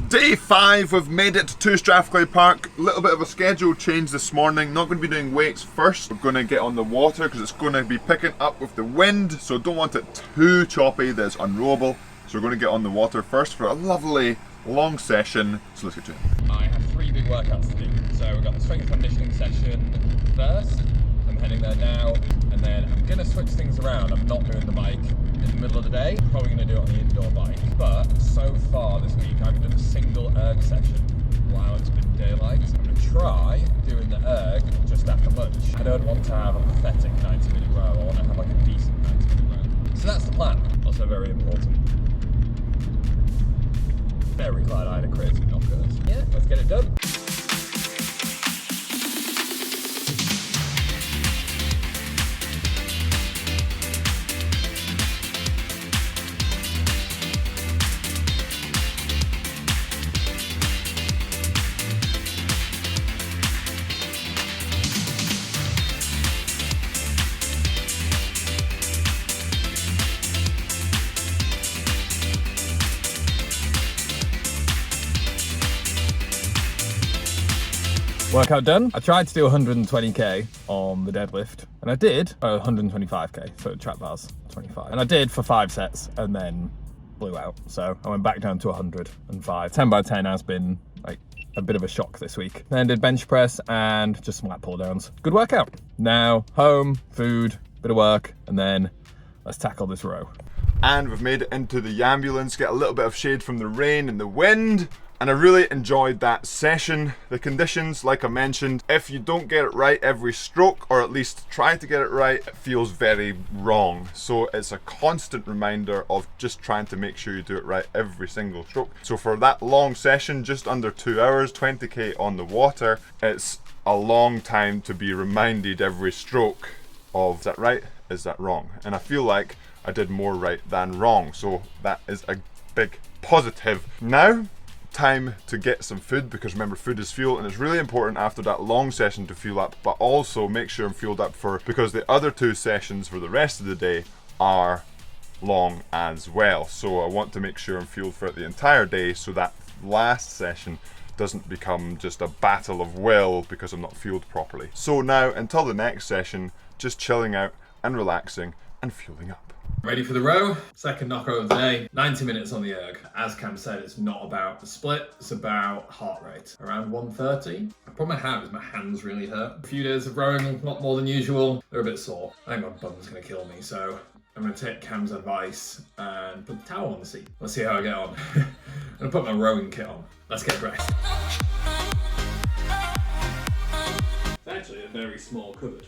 Day 5, we've made it to Strathclyde Park. A little bit of a schedule change this morning. Not going to be doing weights first. We're going to get on the water because it's going to be picking up with the wind, so don't want it too choppy that it's unrowable. So we're going to get on the water first for a lovely long session. So let's get to it. I have 3 big workouts to do. So we've got the strength conditioning session first. I'm heading there now, and then I'm going to switch things around. I'm not doing the bike in the middle of the day. Probably going to do it on the indoor bike. But so far this week, I haven't done a single erg session while it's been daylight. I'm going to try doing the erg just after lunch. I don't want to have a pathetic 90-minute row. I want to have like a decent 90-minute row. So that's the plan. Also very important. Very glad I had a creatine knockout. Yeah, let's get it done. Workout done. I tried to do 120k on the deadlift, and I did 125k, so trap bars 25, and I did for 5 sets and then blew out, so I went back down to 105. 10 by 10 has been like a bit of a shock this week. Then did bench press and just some lat pull downs. Good workout. Now home, food, bit of work, and then let's tackle this row. And we've made it into the ambulance, get a little bit of shade from the rain and the wind. And I really enjoyed that session. The conditions, like I mentioned, if you don't get it right every stroke, or at least try to get it right, it feels very wrong. So it's a constant reminder of just trying to make sure you do it right every single stroke. So for that long session, just under 2 hours, 20k on the water, it's a long time to be reminded every stroke of, is that right? Is that wrong? And I feel like I did more right than wrong. So that is a big positive. Now, time to get some food, because remember, food is fuel, and it's really important after that long session to fuel up, but also make sure I'm fueled up because the other 2 sessions for the rest of the day are long as well. So I want to make sure I'm fueled for it the entire day, so that last session doesn't become just a battle of will because I'm not fueled properly. So now, until the next session, just chilling out and relaxing and fueling up. Ready for the row? Second knockout of the day. 90 minutes on the erg. As Cam said, it's not about the split, it's about heart rate. Around 130. The problem I have is my hands really hurt. A few days of rowing, a lot more than usual. They're a bit sore. I think my bum's gonna kill me, so I'm gonna take Cam's advice and put the towel on the seat. Let's see how I get on. I'm gonna put my rowing kit on. Let's get ready. It's actually a very small cupboard.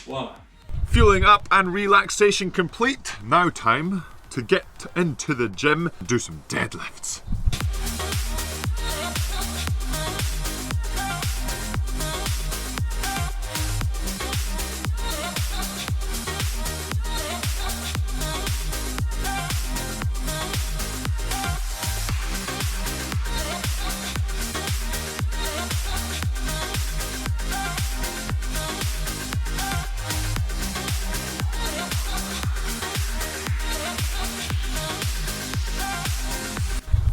Wow. Fueling up and relaxation complete. Now time to get into the gym and do some deadlifts.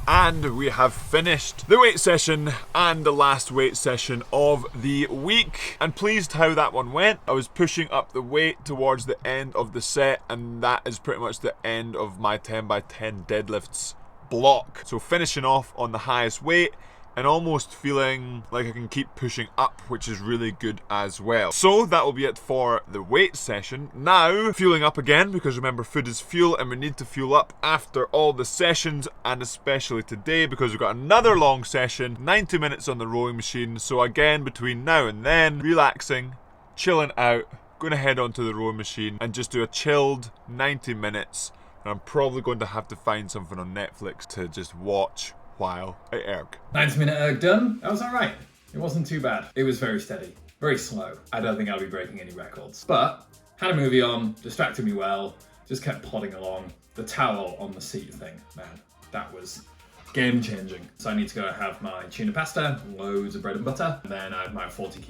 And we have finished the weight session and the last weight session of the week. And pleased how that one went. I was pushing up the weight towards the end of the set, and that is pretty much the end of my 10 by 10 deadlifts block. So finishing off on the highest weight and almost feeling like I can keep pushing up, which is really good as well. So that will be it for the weight session. Now, fueling up again, because remember, food is fuel and we need to fuel up after all the sessions, and especially today because we've got another long session, 90 minutes on the rowing machine. So again, between now and then, relaxing, chilling out, going to head onto the rowing machine and just do a chilled 90 minutes. And I'm probably going to have to find something on Netflix to just watch while I erg. 90-minute erg done. That was alright. It wasn't too bad. It was very steady, very slow. I don't think I'll be breaking any records. But had a movie on, distracted me well, just kept plodding along. The towel on the seat thing, man, that was game changing. So I need to go have my tuna pasta, loads of bread and butter, and then I have my 40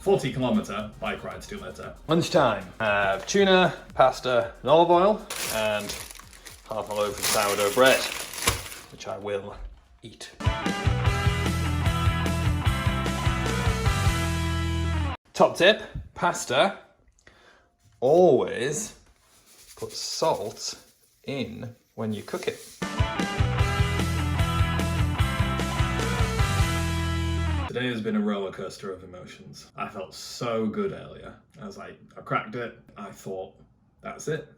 40-kilometre bike ride to do later. Lunchtime. Have tuna, pasta, and olive oil, and half a loaf of sourdough bread, which I will eat. Top tip, pasta, always put salt in when you cook it. Today has been a roller coaster of emotions. I felt so good earlier. I was like, I cracked it. I thought, that's it.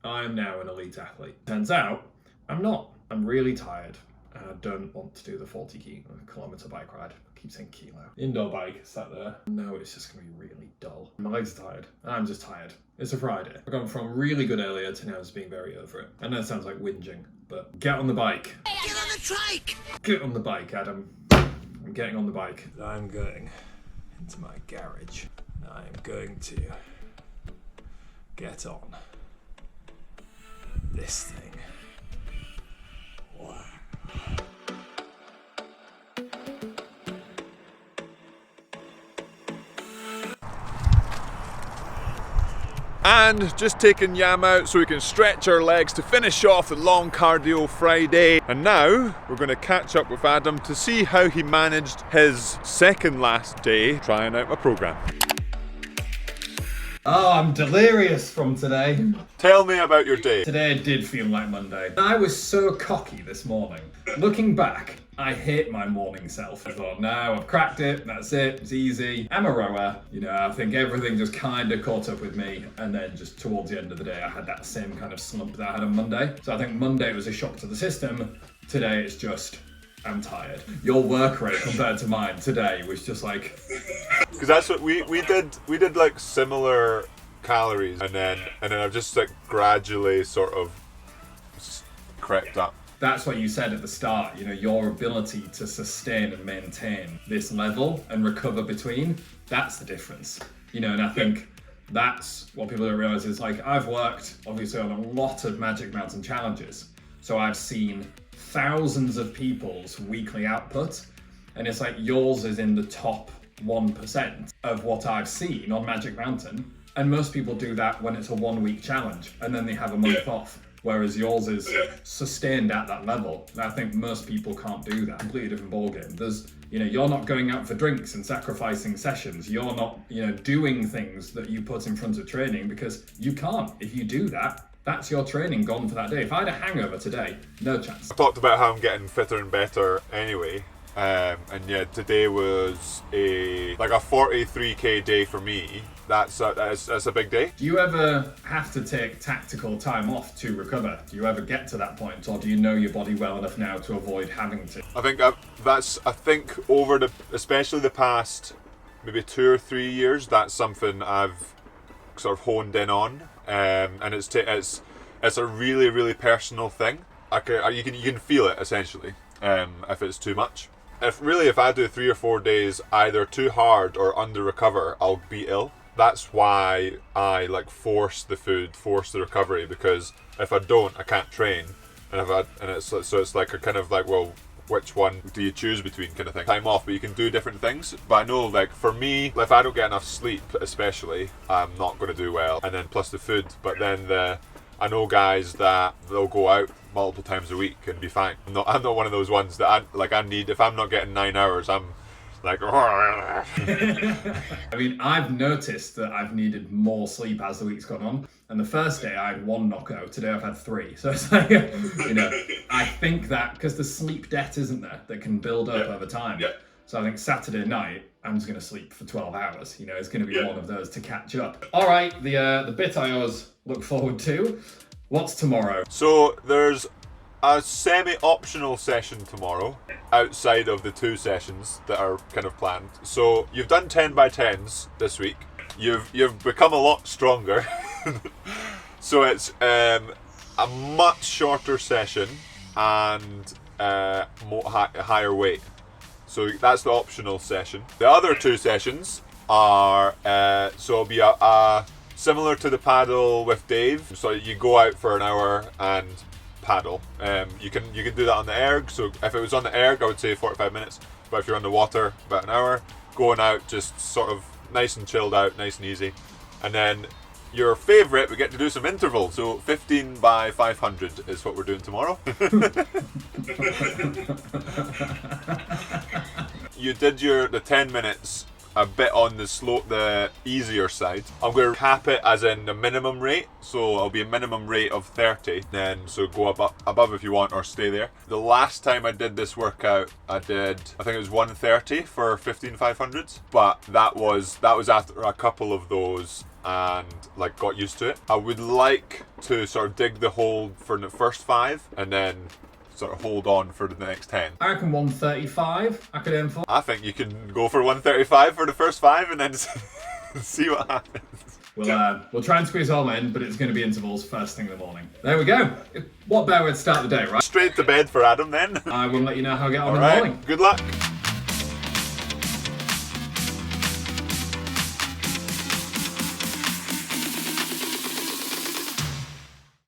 I am now an elite athlete. Turns out, I'm not. I'm really tired. And I don't want to do the 40-kilometre bike ride. I keep saying kilo. Indoor bike, sat there. No, it's just gonna be really dull. My legs are tired. I'm just tired. It's a Friday. I've gone from really good earlier to now just being very over it. I know it sounds like whinging, but get on the bike. Get on the trike! Get on the bike, Adam. I'm getting on the bike. I'm going into my garage. I'm going to get on this thing. Wow. And just taking Yam out so we can stretch our legs to finish off the long cardio Friday. And now we're going to catch up with Adam to see how he managed his second last day trying out my program. Oh, I'm delirious from today. Tell me about your day. Today did feel like Monday. I was so cocky this morning. Looking back, I hate my morning self. I thought, no, I've cracked it, that's it, it's easy. I'm a rower. You know, I think everything just kind of caught up with me. And then just towards the end of the day, I had that same kind of slump that I had on Monday. So I think Monday was a shock to the system. Today it's just, I'm tired. Your work rate compared to mine today was just like... Because that's what we did like similar calories and then I've just like gradually sort of crept up. That's what you said at the start, you know, your ability to sustain and maintain this level and recover between, that's the difference. You know, and I think that's what people don't realize is like, I've worked obviously on a lot of Magic Mountain challenges. So I've seen thousands of people's weekly output, and it's like yours is in the top 1% of what I've seen on Magic Mountain. And most people do that when it's a 1-week challenge and then they have a month off. Whereas yours is sustained at that level. And I think most people can't do that. Completely different ballgame. There's, you know, you're not going out for drinks and sacrificing sessions. You're not, you know, doing things that you put in front of training because you can't. If you do that, that's your training gone for that day. If I had a hangover today, no chance. I talked about how I'm getting fitter and better anyway. And yeah, today was a 43k day for me. That's a big day. Do you ever have to take tactical time off to recover? Do you ever get to that point, or do you know your body well enough now to avoid having to? I think over especially the past maybe 2 or 3 years, that's something I've sort of honed in on, and it's a really, really personal thing. You can feel it essentially if it's too much. If I do 3 or 4 days either too hard or under recover, I'll be ill. That's why I like force the food, force the recovery, because if I don't, I can't train. It's like a kind of like, well, which one do you choose between kind of thing. Time off, but you can do different things. But I know, like, for me, if I don't get enough sleep, especially, I'm not going to do well. And then plus the food. But then I know guys that they'll go out multiple times a week and be fine. I'm not one of those ones that I need. If I'm not getting 9 hours, I'm like... I mean, I've noticed that I've needed more sleep as the week's gone on. And the first day I had 1 knockout. Today I've had 3. So it's like, you know, I think that because the sleep debt isn't there that can build up over time. Yeah. So I think Saturday night, I'm just going to sleep for 12 hours. You know, it's going to be one of those to catch up. All right, the bit I always look forward to. What's tomorrow? So there's a semi-optional session tomorrow outside of the 2 sessions that are kind of planned. So you've done 10 by 10s this week. You've become a lot stronger. So it's a much shorter session and higher weight. So that's the optional session. The other 2 sessions are so it'll be a similar to the paddle with Dave. So you go out for an hour and paddle. You can do that on the erg. So if it was on the erg, I would say 45 minutes. But if you're on the water, about an hour. Going out, just sort of nice and chilled out, nice and easy. And then your favourite, we get to do some intervals. So 15 by 500 is what we're doing tomorrow. You did the 10 minutes a bit on the easier side. I'm going to cap it as in the minimum rate, so it'll be a minimum rate of 30, then so go above if you want or stay there. The last time I did this workout, I think it was 130 for 15 500s, but that was after a couple of those and like got used to it. I would like to sort of dig the hole for the first 5 and then sort of hold on for the next 10. I reckon 135 I could aim for. I think you can go for 135 for the first 5 and then see what happens. We'll try and squeeze all in, but it's going to be intervals first thing in the morning. There we go. What better way to start the day, right? Straight to bed for Adam then. I will let you know how I get on All in right. the morning. Good luck.